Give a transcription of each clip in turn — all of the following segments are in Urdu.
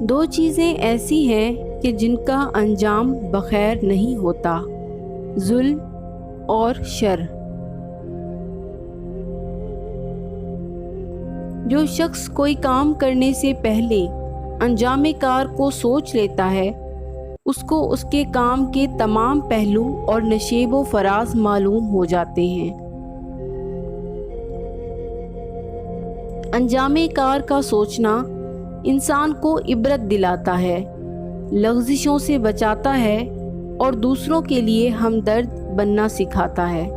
دو چیزیں ایسی ہیں کہ جن کا انجام بخیر نہیں ہوتا، ظلم اور شر۔ جو شخص کوئی کام کرنے سے پہلے انجام کار کو سوچ لیتا ہے، اس کو اس کے کام کے تمام پہلو اور نشیب و فراز معلوم ہو جاتے ہیں۔ انجام کار کا سوچنا انسان کو عبرت دلاتا ہے، لغزشوں سے بچاتا ہے اور دوسروں کے لیے ہمدرد بننا سکھاتا ہے۔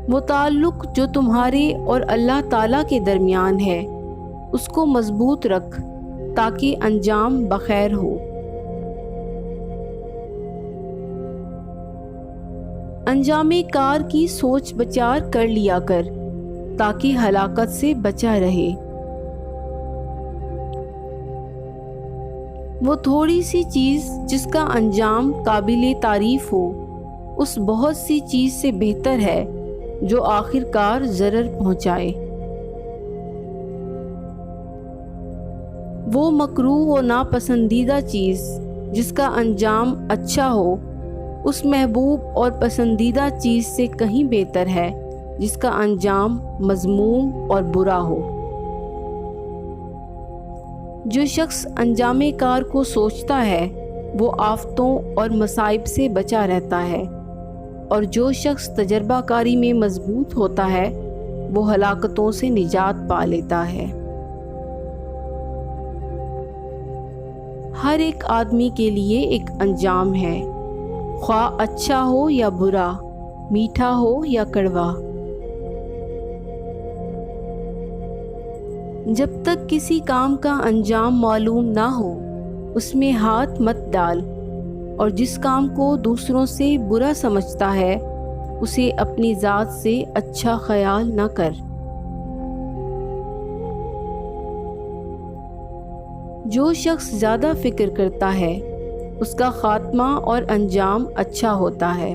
وہ تعلق جو تمہارے اور اللہ تعالیٰ کے درمیان ہے، اس کو مضبوط رکھ تاکہ انجام بخیر ہو۔ انجام کار کی سوچ بچار کر لیا کر تاکہ ہلاکت سے بچا رہے۔ وہ تھوڑی سی چیز جس کا انجام قابل تعریف ہو، اس بہت سی چیز سے بہتر ہے جو آخر کار ضرر پہنچائے۔ وہ مکروہ و ناپسندیدہ چیز جس کا انجام اچھا ہو، اس محبوب اور پسندیدہ چیز سے کہیں بہتر ہے جس کا انجام مذموم اور برا ہو۔ جو شخص انجام کار کو سوچتا ہے وہ آفتوں اور مصائب سے بچا رہتا ہے، اور جو شخص تجربہ کاری میں مضبوط ہوتا ہے وہ ہلاکتوں سے نجات پا لیتا ہے۔ ہر ایک آدمی کے لیے ایک انجام ہے، خواہ اچھا ہو یا برا، میٹھا ہو یا کڑوا۔ جب تک کسی کام کا انجام معلوم نہ ہو اس میں ہاتھ مت ڈال، اور جس کام کو دوسروں سے برا سمجھتا ہے اسے اپنی ذات سے اچھا خیال نہ کر۔ جو شخص زیادہ فکر کرتا ہے اس کا خاتمہ اور انجام اچھا ہوتا ہے۔